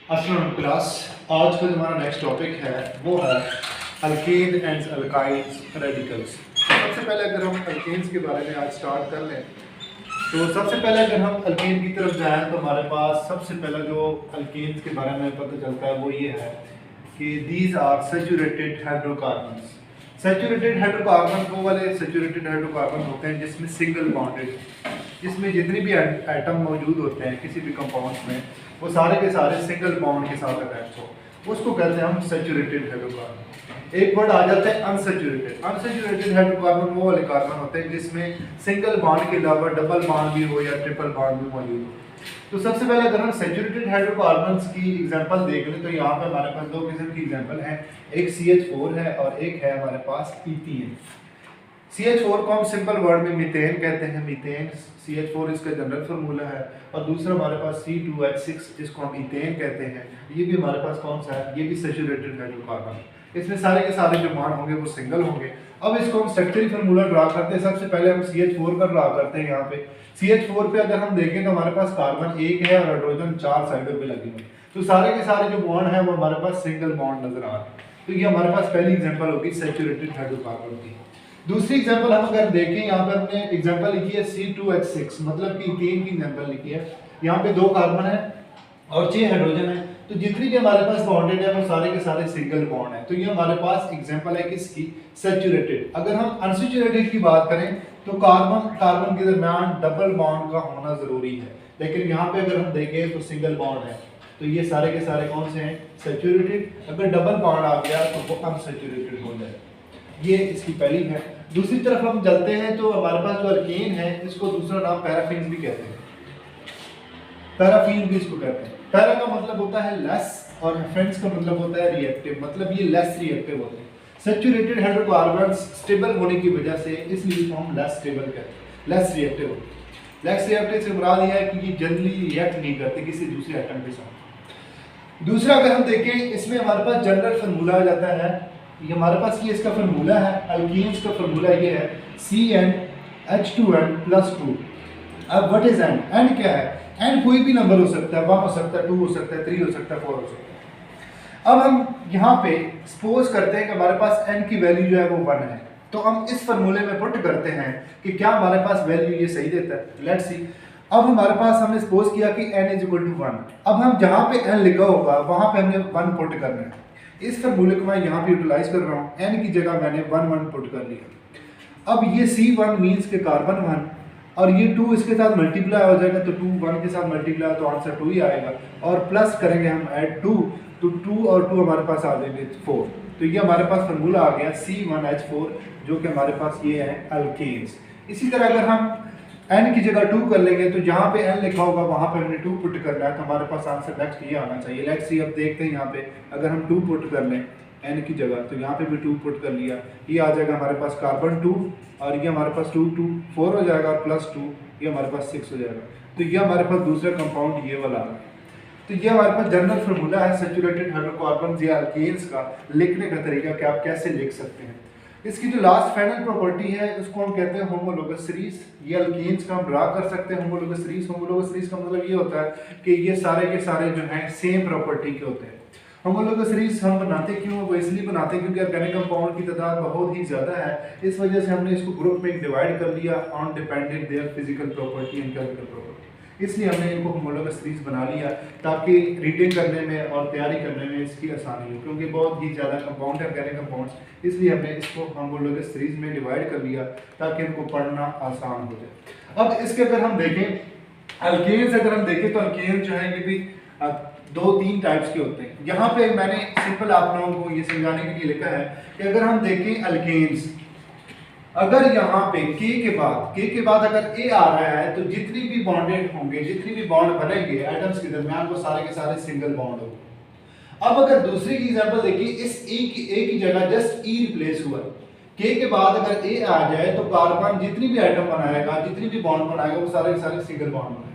अस्सलाम क्लास। आज का जो हमारा नेक्स्ट टॉपिक है वो है अल्केन एंड अल्काइल्स रेडिकल्स। सबसे पहले अगर हम अल्केन्स के बारे में आज स्टार्ट कर लें तो सबसे पहले अगर हम अल्केन की तरफ जाएं तो हमारे पास सबसे पहला जो अल्केन्स के बारे में पता चलता है वो ये है कि these are saturated hydrocarbons. Saturated hydrocarbon वो वाले सैचुरेटेड हाइड्रोकार्बन होते हैं जिसमें सिंगल बॉन्डेड, जिसमें जितने भी एटम मौजूद होते हैं किसी भी कंपाउंड में वो सारे के सारे सिंगल बॉन्ड के साथ अटैच हो, उसको कहते हैं हम सैचुरेटेड हाइड्रोकार्बन। एक वर्ड आ जाता है अनसैचुरेटेड। अनसैचुरेटेड हाइड्रोकार्बन वो वाले कार्बन होते हैं जिसमें सिंगल बॉन्ड के अलावा डबल बॉन्ड भी हो या ट्रिपल बॉन्ड भी मौजूद हो। तो सबसे पहले अगर हम सैचुरेटेड हाइड्रोकार्बन्स की एग्जांपल देख लें तो यहाँ पे हमारे पास दो किस्म की एग्जांपल है, एक CH4 है और एक है हमारे पास ईथेन। CH4 को हम सिंपल वर्ड में मीथेन कहते हैं, मीथेन CH4 इसका जनरल फार्मूला है। और दूसरा हमारे पास C2H6 जिसको हम ईथेन कहते हैं, ये भी हमारे पास कौन सा है, ये भी सैचुरेटेड हाइड्रोकार्बन। इसमें सारे के सारे जो बॉन्ड होंगे वो सिंगल होंगे। अब इसको हम स्ट्रक्चरल फार्मूला ड्रा करते हैं। सबसे पहले हम CH4 का ड्रा करते हैं। यहाँ पे CH4 पे अगर हम देखें तो हमारे पास कार्बन एक है और हाइड्रोजन चार साइडों पे लगे हुए, तो सारे के सारे जो बॉन्ड है वो हमारे पास सिंगल बॉन्ड नजर आ रहे हैं। तो ये हमारे पास पहली एग्जांपल होगी सैचुरेटेड हाइड्रोकार्बन की। दूसरी एग्जांपल हम अगर देखें, यहाँ पे हमने एग्जांपल लिखी है C2H6, मतलब कि ईथेन की एग्जांपल लिखी है। यहाँ पे दो कार्बन है और 6 हाइड्रोजन है, तो जितनी भी हमारे पास बॉन्डेड है वो सारे के सारे सिंगल बॉन्ड है। तो ये हमारे पास एग्जांपल है किसकी, सैचुरेटेड। अगर हम अनसैचुरेटेड की बात करें तो कार्बन कार्बन के दरमियान डबल बॉन्ड का होना जरूरी है, लेकिन यहाँ पे अगर हम देखें तो सिंगल बॉन्ड है। तो ये सारे के सारे कौन से हैं, सैचुरेटेड। अगर डबल बॉन्ड आ गया तो वो अनसैचुरेटेड हो जाए। ये इसकी पहली है। दूसरी तरफ हम चलते हैं तो हमारे पास जो अल्केन है इसको दूसरा नाम पैराफिन भी कहते हैं, पैराफिन भी इसको कहते हैं। पैरा का मतलब होता है लेस और फ्रेंड्स का मतलब होता है रिएक्टिव, मतलब ये लेस रिएक्टिव होते हैं। सैचुरेटेड हाइड्रोकार्बन्स स्टेबल होने की वजह से इसलिए इसको हम लेस स्टेबल कहते हैं, लेस रिएक्टिव होते हैं। लेस रिएक्टिव से मुराद यह है कि ये जल्दी रिएक्ट नहीं करते किसी दूसरे एटम के साथ। दूसरा अगर हम देखें इसमें हमारे पास जनरल फार्मूला आ जाता है। ये हमारे पास ये इसका फार्मूला है, अल्केन्स का फार्मूला ये है CnH2n+2। अब व्हाट इज एन, एन क्या है, एन कोई भी नंबर हो सकता है, 1 हो सकता है, 2 हो सकता है, 3 हो सकता है, 4 हो सकता है। अब हम यहाँ पे सपोज करते हैं कि हमारे पास n की वैल्यू जो है वो 1 है, तो हम इस फार्मूले में पुट करते हैं कि क्या हमारे पास वैल्यू ये सही देता है। Let's see. अब हमारे पास हमने सपोज किया कि n = 1। अब हम जहाँ पे n लिखा होगा वहाँ पे हमने 1 पुट करना है। इस फार्मूले को मैं यहाँ पे यूटिलाइज कर रहा हूँ, n की जगह मैंने 1 पुट कर लिया। अब ये C1 मीन्स के कार्बन 1 और ये 2 इसके साथ मल्टीप्लाई हो जाएगा, तो 2 1 के साथ मल्टीप्लाई तो आंसर 2 ही आएगा। और प्लस करेंगे हम ऐड 2, तो 2 और 2 हमारे पास आ जाएंगे 4। तो ये हमारे पास फार्मूला आ गया C1H4, जो कि हमारे पास ये है अल्केन्स। इसी तरह अगर हम n की जगह 2 कर लेंगे तो जहाँ पे n लिखा होगा वहाँ पे हमने 2 पुट करना है, तो हमारे पास आंसर नेक्स्ट ये आना चाहिए। Let's see. अब देखते हैं यहाँ पे अगर हम 2 पुट कर लें n की जगह, तो यहाँ पे भी 2 पुट कर लिया, ये आ जाएगा हमारे पास कार्बन 2 और ये हमारे पास 2 2 4 हो जाएगा प्लस 2, ये हमारे पास 6 हो जाएगा। तो ये हमारे पास दूसरा कंपाउंड ये वाला आ गया। तो ये हमारे पास जनरल फार्मूला है सैचुरेटेड हाइड्रोकार्बन्स या अल्केन्स का लिखने का तरीका कि आप कैसे लिख सकते हैं। इसकी जो लास्ट फाइनल प्रॉपर्टी है उसको हम कहते हैं होमोलोगस सीरीज। ये अल्केन्स का हम ड्रा कर सकते हैं होमोलोगस सीरीज। होमोलोगस सीरीज का मतलब ये होता है कि ये सारे के सारे जो हैं सेम प्रॉपर्टी के होते हैं। होमोलोगस सीरीज हम बनाते क्यों, वो इसलिए बनाते हैं क्योंकि ऑर्गेनिक कंपाउंड की तादाद बहुत ही ज़्यादा है, इस वजह से हमने इसको ग्रुप में डिवाइड कर लिया on dependent their physical property and chemical property. इसलिए हमने इनको होमोलोगस सीरीज बना लिया ताकि रीडिंग करने में और तैयारी करने में इसकी आसानी हो, क्योंकि बहुत ही ज़्यादा कंपाउंड है ऑर्गेनिक कंपाउंड्स, इसलिए हमने इसको होमोलोगस सीरीज में डिवाइड कर लिया ताकि इनको पढ़ना आसान हो जाए। अब इसके अगर हम देखें अल्केन्स, अगर हम देखें तो अल्केन जो है ये भी 2-3 टाइप्स के होते हैं। यहाँ पे मैंने सिंपल आप लोगों को ये समझाने के लिए लिखा है कि अगर हम देखें अल्केन्स, अगर यहाँ पे K के बाद अगर A आ रहा है तो जितनी भी बॉन्डेड होंगे, जितनी भी बॉन्ड बनेंगे एटम्स के दरमियान, वो सारे के सारे सिंगल बॉन्ड होंगे। अब अगर दूसरी की एग्जांपल देखिए, इस A की जगह जस्ट E रिप्लेस हुआ है। K के बाद अगर A आ जाए तो कार्बन जितनी भी आइटम बनाएगा, जितनी भी बॉन्ड बनाएगा, वो सारे के सारे सिंगल बॉन्ड बनाएगा।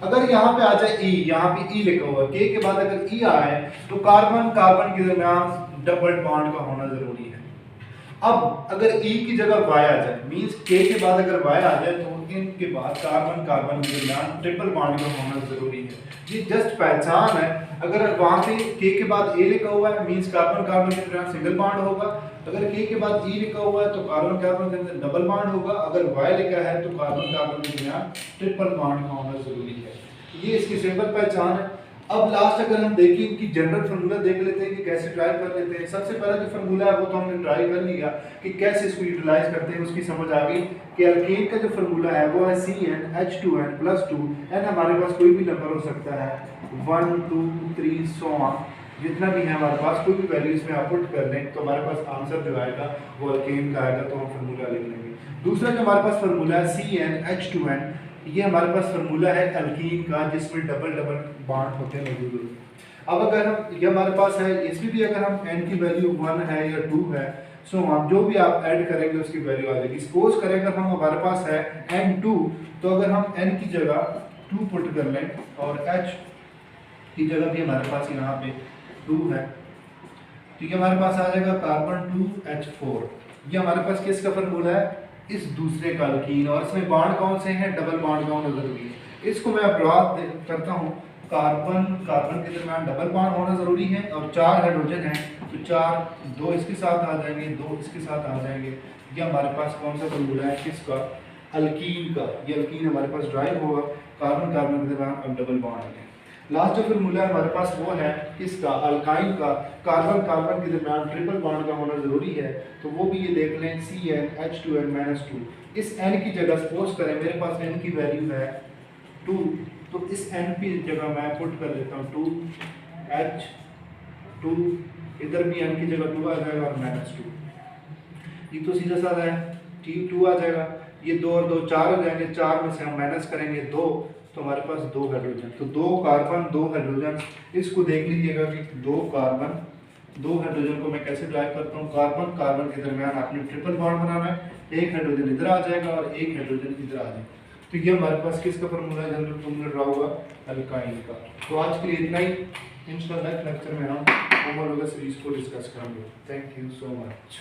अगर यहाँ पे आ जाए E, यहाँ पे E लिखा हुआ है, K के बाद अगर E आए तो कार्बन कार्बन के दरमियान डबल बॉन्ड का होना जरूरी है। अब अगर E की जगह Y आ जाए, मींस K के बाद अगर Y आ जाए तो इनके बाद कार्बन कार्बन के दरमियान ट्रिपल बॉन्ड का होना जरूरी है। है। ये जस्ट पहचान है। अगर वहाँ पे के बाद ए लिखा हुआ है मीन्स कार्बन कार्बन के दरमियान सिंगल बॉन्ड होगा, अगर के बाद ई लिखा हुआ है तो कार्बन कार्बन के अंदर डबल बॉन्ड होगा, अगर वाई लिखा है तो कार्बन कार्बन के दरमियान ट्रिपल बॉन्ड का होना जरूरी है। ये इसकी सिंपल पहचान है। अब लास्ट अगर हम देखें इनकी जनरल फार्मूला देख लेते हैं कि कैसे ट्राई कर लेते हैं। सबसे पहला जो फार्मूला है वो तो हमने ट्राई कर लिया कि कैसे इसको यूटिलाइज करते हैं, उसकी समझ आ गई कि अल्केन का जो फार्मूला है वो है CnH2n+2। n हमारे पास कोई भी नंबर हो सकता है 1 2 3 so on, जितना भी है हमारे पास कोई भी वैल्यू इसमें आप पुट कर लें तो हमारे पास आंसर जो आएगा वो अल्केन का आएगा, तो हम फार्मूला लिख लेंगे। दूसरा जो हमारे पास फार्मूला है CnH2n, ये हमारे पास फार्मूला है अल्कीन का जिसमें डबल डबल बॉन्ड होते हैं मौजूद। अब अगर हम ये हमारे पास है, इसमें भी अगर हम n की वैल्यू 1 है या 2 है सो हम जो भी आप ऐड करेंगे उसकी वैल्यू आ जाएगी। सपोज करें अगर हम हमारे पास है n2, तो अगर हम n की जगह 2 पुट कर लें और h की जगह भी हमारे पास यहाँ पे 2 है, तो ये हमारे पास आ जाएगा कार्बन 2H4। ये हमारे पास किसका फार्मूला है, इस दूसरे का अल्कीन, और इसमें बॉन्ड कौन से हैं, डबल बॉन्ड का होना जरूरी है। इसको मैं ड्रॉ करता हूँ, कार्बन कार्बन के दरमियान डबल बॉन्ड होना जरूरी है और 4 हाइड्रोजन हैं तो 4 2 इसके साथ आ जाएंगे, 2 इसके साथ आ जाएंगे। ये हमारे पास कौन सा फार्मूला है, किसका, अल्कीन का। ये अल्कीन हमारे पास ड्राइव होगा कार्बन कार्बन के दरमियान अब डबल बॉन्ड है। लास्ट जो फार्मूला हमारे पास वो है किसका, अल्काइन का। कार्बन कार्बन के दरमियान ट्रिपल बॉन्ड का होना जरूरी है, तो वो भी ये देख लें CnH2n-2। इस n की जगह सपोज करें मेरे पास n की वैल्यू है 2, तो इस n की जगह मैं पुट कर देता हूँ 2H2, इधर भी n की जगह 2 आ जाएगा और -2। ये तो सीधा साधा है, T2 आ जाएगा, ये 2 और 2 4 हो जाएंगे, 4 में से हम माइनस करेंगे 2 तो हमारे पास 2 हाइड्रोजन, तो 2 कार्बन 2 हाइड्रोजन। इसको देख लीजिएगा कि 2 कार्बन 2 हाइड्रोजन को मैं कैसे ड्राइव करता हूँ। कार्बन कार्बन के दरमियान आपने ट्रिपल बॉन्ड बनाना है, एक हाइड्रोजन इधर आ जाएगा और एक हाइड्रोजन इधर आ जाएगा। तो ये हमारे पास किसका फार्मूला है, जनरल फार्मूला ड्रा हुआ अल्काइन का। तो आज के लिए इतना ही, इंशाल्लाह नेक्स्ट लेक्चर में हम होमोलॉगस सीरीज को डिस्कस करेंगे। Thank you so much.